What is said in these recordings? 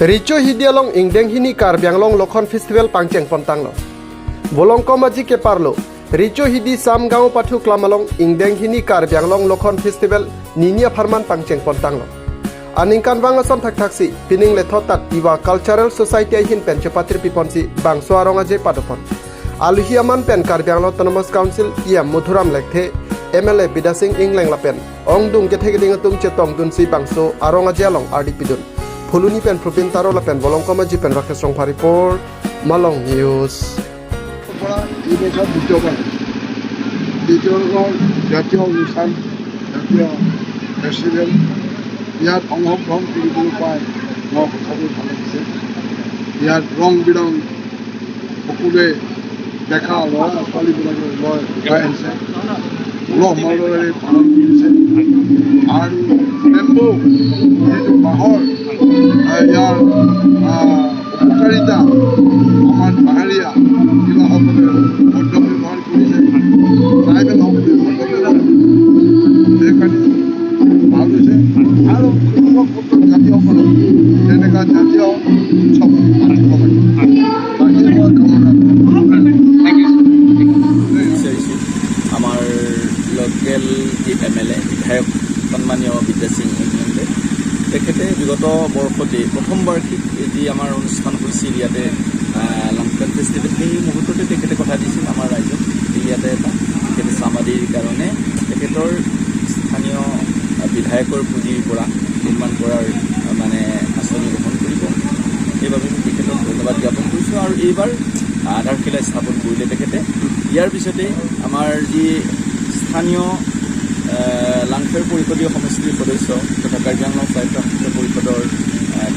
Rico hidialong ingdeng hini Karbianglong Lokon Festival pangceng pontanglo. Bolong komaji ke parlo. Rico hidi sam gaung patu klamalong ingdeng hini Karbianglong Lokon Festival ninia farman pangceng pontanglo. Aningkan bang asam thak thaksi pining le thotat iwa Cultural Society hin pen chepatri piponsi bang suarong aje padopon. Aluhiaman pen Karbianglong Autonomous Council ia Mudhuram lekthe MLA Bidasing Ingleng lapen. Ong dung kethegeding tung chetong dunsi bangso arong aje along ardi pidun. Fuluni pen Propin Taro la pen bolong komaji pen Rakesh Rongpha report Malong News. জাতীয় অনুষ্ঠান জাতীয় festival ইয়াত অংশগ্ৰহণ কৰিবলৈ পাই মই সঁচাকৈ ভাল লাগিছে। ইয়াত ৰং বিৰং সকলোৱে দেখা ল'ৰা ছোৱালীবিলাকে লৈ আহিছে, উলহ মালহেৰে পালন কৰিছে আৰু বেম্বো যিটো বাঁহৰ ইয়াৰ উপকাৰিতা আমাৰ পাহাৰীয়া জিলাসকলে মধ্য ব্যৱহাৰ কৰিছে, ট্ৰাইবেলসকলে মধ্য ব্যৱহাৰ সেইকাৰণে ভাল হৈছে আৰু জাতিসকলে তেনেকুৱা জাতীয় উৎসৱ পাতিব লাগে তাকে মই কামনা আমাৰ লোকেল যি MLA বিধায়ক সন্মানীয় বিদ্যাসিং ইংলেণ্ডে তেখেতে বিগত বৰ্ষতে প্ৰথম বাৰ্ষিক যি আমাৰ অনুষ্ঠান হৈছিল ইয়াতে লাংকান ফেষ্টিভেল সেই মুহূৰ্ততে তেখেতে কথা দিছিল আমাৰ ৰাইজক ইয়াতে এটা তেখেতে চামাদিৰ কাৰণে তেখেতৰ স্থানীয় বিধায়কৰ পুঁজিৰ পৰা নিৰ্মাণ কৰাৰ মানে আঁচনি গ্ৰহণ কৰিব। সেইবাবে আমি তেখেতক ধন্যবাদ জ্ঞাপন কৰিছোঁ আৰু এইবাৰ আধাৰশিলা স্থাপন কৰিলে তেখেতে। ইয়াৰ পিছতে আমাৰ যি স্থানীয় লাংফেৰ পৰিষদীয় সমষ্টিৰ সদস্য তথা কাৰ্বিআংলং স্বায়ত্ত শাসিত পৰিষদৰ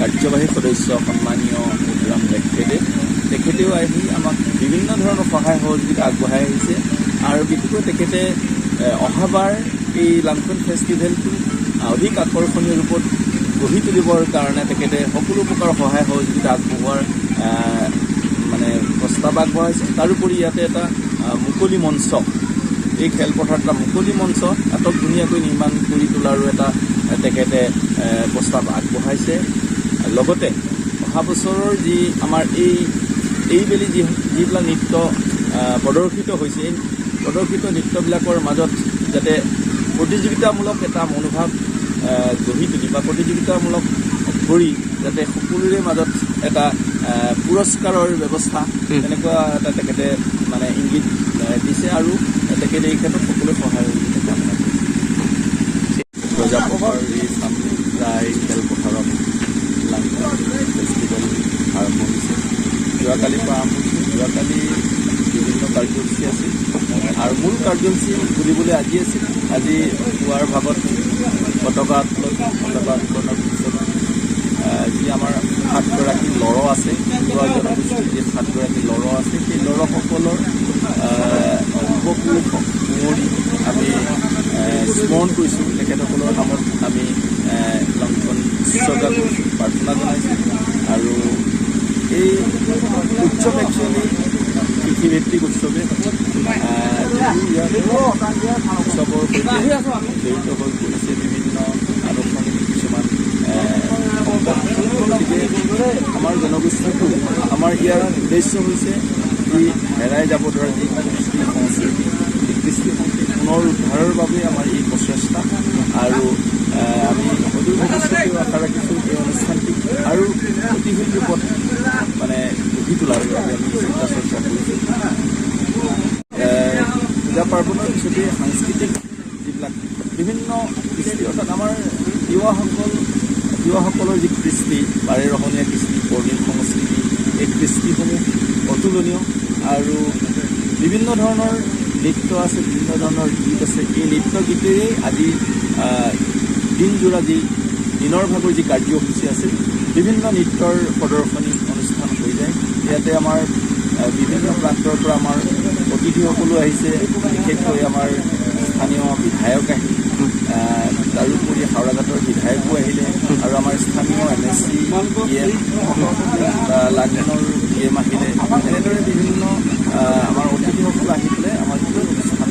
কাৰ্যবাহী সদস্য সন্মানীয় মধুৰাম লেকথেডে তেখেতেও আহি আমাক বিভিন্ন ধৰণৰ সহায় সহযোগিতা আগবঢ়াই আহিছে আৰু বিশেষকৈ তেখেতে অহাবাৰ এই লাংফেন ফেষ্টিভেলটো অধিক আকৰ্ষণীয় ৰূপত গঢ়ি তুলিবৰ কাৰণে তেখেতে সকলো প্ৰকাৰৰ সহায় সহযোগিতা আগবঢ়োৱাৰ মানে প্ৰস্তাৱ আগবঢ়াইছে। তাৰোপৰি ইয়াতে এটা মুকলি মঞ্চ, এই খেলপথাৰত এটা মুকলি মঞ্চ আটক ধুনীয়াকৈ নিৰ্মাণ কৰি তোলাৰো এটা তেখেতে প্ৰস্তাৱ আগবঢ়াইছে। লগতে অহা বছৰৰ যি আমাৰ এইবেলি যিবিলাক নৃত্য প্ৰদৰ্শিত হৈছে এই প্ৰদৰ্শিত নৃত্যবিলাকৰ মাজত যাতে প্ৰতিযোগিতামূলক এটা মনোভাৱ গঢ়ি তুলি বা প্ৰতিযোগিতামূলক কৰি যাতে সকলোৰে মাজত এটা পুৰস্কাৰৰ ব্যৱস্থা তেনেকুৱা এটা তেখেতে মানে ইংগিত দিছে আৰু তেখেতে এই ক্ষেত্ৰত সকলোৱে সহায় সহযোগিতা কামনা কৰিছে। প্ৰজাপকৰ এই চামৰাই খেলপথাৰত লাংকান ফেষ্টিভেল আৰম্ভ হৈছে। যোৱাকালিৰ পৰা আৰম্ভ হৈছে। যোৱাকালি বিভিন্ন কাৰ্যসূচী আছিল আৰু মূল কাৰ্যসূচী বুলিবলৈ আজি আছিল। আজি পুৱাৰ ভাগত পতাকা উত্তোলনৰ পিছত যি আমাৰ 7গৰাকী ল'ৰ আছে, তিৱা জনগোষ্ঠীৰ যি 7গৰাকী ল'ৰ আছে সেই ল'ৰসকলৰ পূৰ্বপুৰুষক মৰি আমি স্মৰণ কৰিছোঁ। তেখেতসকলৰ নামত আমি লাংকন উৎসৰ্গা কৰিছোঁ, প্ৰাৰ্থনা জনাইছোঁ আৰু এই উৎসৱ একচুৱেলি কৃষিভিত্তিক উৎসৱে উৎসৱৰ সৈতে জড়িত হৈ পৰিছে বিভিন্ন আনুষ্ঠানিক কিছুমান গতিকে আমাৰ জনগোষ্ঠীটো আমাৰ ইয়াৰ উদ্দেশ্য হৈছে যি হেৰাই যাব ধৰা যি কৃষ্টি সংস্কৃতি এই কৃষ্টি সংস্কৃতি পুনৰ উদ্ধাৰৰ বাবে আমাৰ এই প্ৰচেষ্টা আৰু আমি অদূৰ ভৱিষ্যতেও আশা ৰাখিছোঁ এই অনুষ্ঠানটিক আৰু গতিশীল ৰূপত মানে গঢ়ি তোলাৰ বাবে আমি চিন্তা চৰ্চা কৰিছোঁ। পূজা পাৰ্বণৰ পিছতে সাংস্কৃতিক যিবিলাক বিভিন্ন কৃষ্টি অৰ্থাৎ আমাৰ তিৱাসকলৰ যি কৃষ্টি বাৰেৰহণীয়া কৃষ্টি বৰ্ণিল সংস্কৃতি এই কৃষ্টিসমূহ অতুলনীয় আৰু বিভিন্ন ধৰণৰ নৃত্য আছে, বিভিন্ন ধৰণৰ গীত আছে। এই নৃত্য গীতেৰেই আজি দিনযোৰা যি দিনৰ ভাগৰ যি কাৰ্যসূচী আছিল বিভিন্ন নৃত্যৰ প্ৰদৰ্শনী অনুষ্ঠান হৈ যায়। ইয়াতে আমাৰ বিভিন্ন প্ৰান্তৰ পৰা আমাৰ অতিথিসকলো আহিছে, বিশেষকৈ আমাৰ স্থানীয় বিধায়ক আহিল, তাৰোপৰি হাওৰাঘাটৰ বিধায়কো আহিলে আৰু আমাৰ স্থানীয় MSC PM লাংকানৰ PM আহিলে। এনেদৰে বিভিন্ন আমাৰ অতিথিসকল আহি পেলাই আমাৰ গোটেই অনুষ্ঠান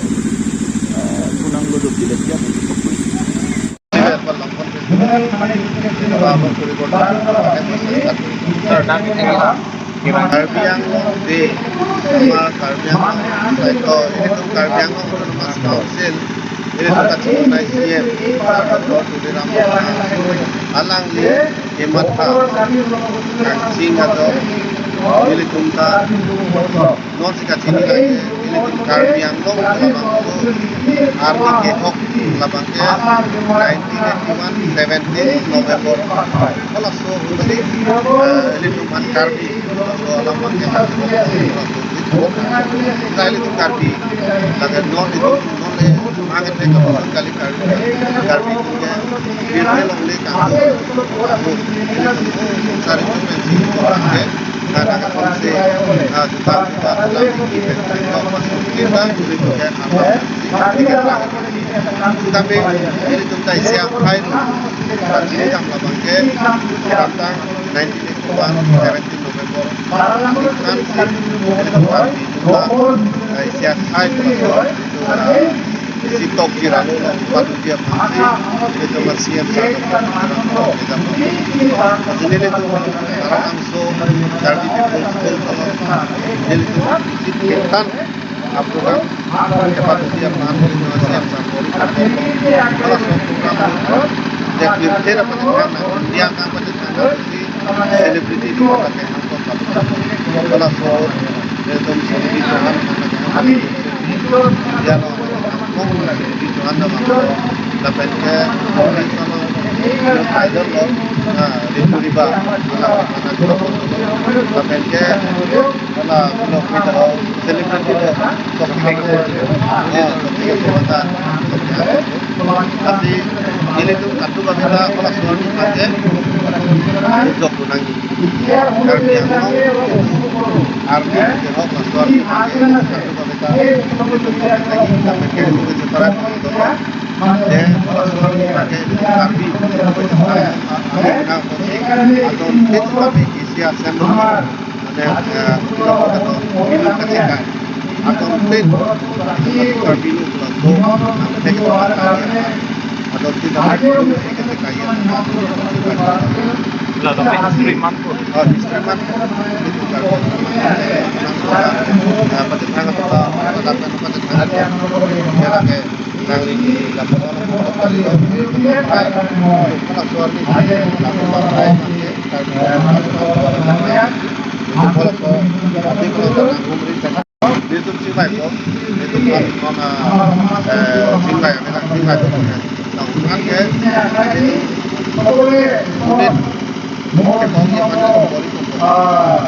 পূৰ্ণাংগ ৰূপ দিলে বুলি আমি অনুভৱ কৰিছোঁ। জলবায়ু পৰিৱৰ্তন চেষ্টা কৰিম। কাৰ্বি আংলং ডে আমাৰ কাৰ্বি আংলং সাহিত্য এনেটো কাৰ্বি আংলং অটোনমাস কাউন্সিল এনেটো কাছে নাই CM ডক্টর তুলিরাম আলাংলি হেমাত্রা কাংচিং আদো মিলিকুমতা নজিকা চিনি লাগে মিলিকুম কার্বি আংলং লাবাংকো আর্মি কেকক লাবাংকে 1981 17 নভেম্বর কলাসো হুবলি লিটুমান কার্বি লাবাংকে Kali itu karbi, agar non itu non le, mangan mereka bukan kali karbi punya biar le kamu, cari tu mensi orang karena kalau se kita dalam ini kita boleh bukan apa, tapi ini tu tak siap hai tu, tapi jam lapan ke datang 1981 17 November, kan siap hai tu si tok kira lo patu dia masih itu masih yang satu jadi itu langsung dari people jadi itu kan apa kan patu dia masih yang satu kalau program jadi dia dapat dia akan pada selebriti di kota Kehangkot kalau itu selebriti Tuhan dia di Tuhan nama dapat ke idol lo itu riba dapat ke kalau kita selebriti lo tapi ini tuh satu kita kalau suami aja untuk tunangi karena yang mau arti jawab suami aja satu kita sampai ke separate dan kalau suami pakai karbi atau itu kami isi asam ada kita minum kecikan atau mungkin karbi lu kalau atau tidak ketika Lah tapi instrumen pun. instrumen itu kan pada tangan pada tangan ya pakai nang ini laporan kalau suami laporan itu singkai itu mana singkai memang singkai itu kan ke unit mungkin dia pada kembali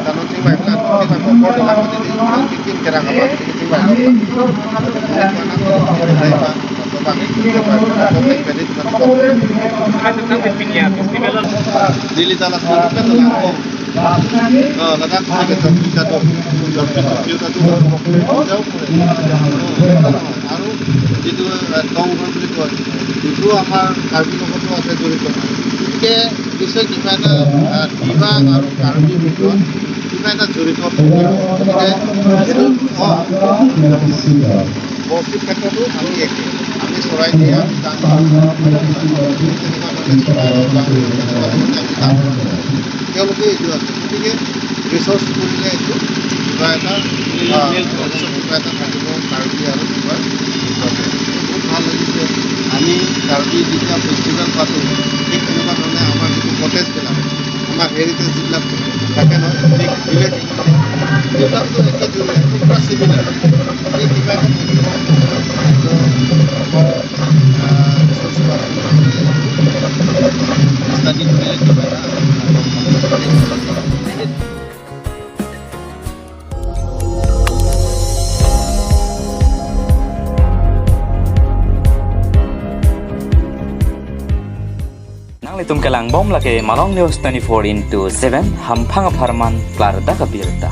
dan singkai kan kita kompor dalam ini bikin kerang apa singkai Dili salah satu kan langsung letak sebagai bisa tuh kita tuh jauh baru itu tong itu আমার কার্বি লগতো আছে জড়িত গতিকে নিশ্চয় কিবা এটা দিবা আৰু কাৰ্বি ভিতৰত কিবা এটা জড়িত গতিকে বস্তুৰ ক্ষেত্ৰতো আমি একে আমি চৰাই দিয়া তেওঁলোকে এইটো আছে গতিকে ৰিচাৰ্চ কৰিলে এইটো কিবা এটা থাকিব কাৰ্বি আৰু কিবা বহুত ভাল লাগিছে আমি কাৰ্বি যেতিয়া ফেষ্টিভেল পাতোঁ ঠিক তেনেকুৱা ধৰণে আমাৰ যিটো কটেজবিলাক আমাৰ হেৰিটেজ যিবিলাক থাকে নহয় ঠিক ভিলেজ সেইবিলাকতো একে পুৰা চিমিলাৰ এই কিবা এটা ষ্টাডি কৰিলে কিবা এটা Litum kelang bom lagi Malong News 24/7 Hampang Parman Klarda Kabirta.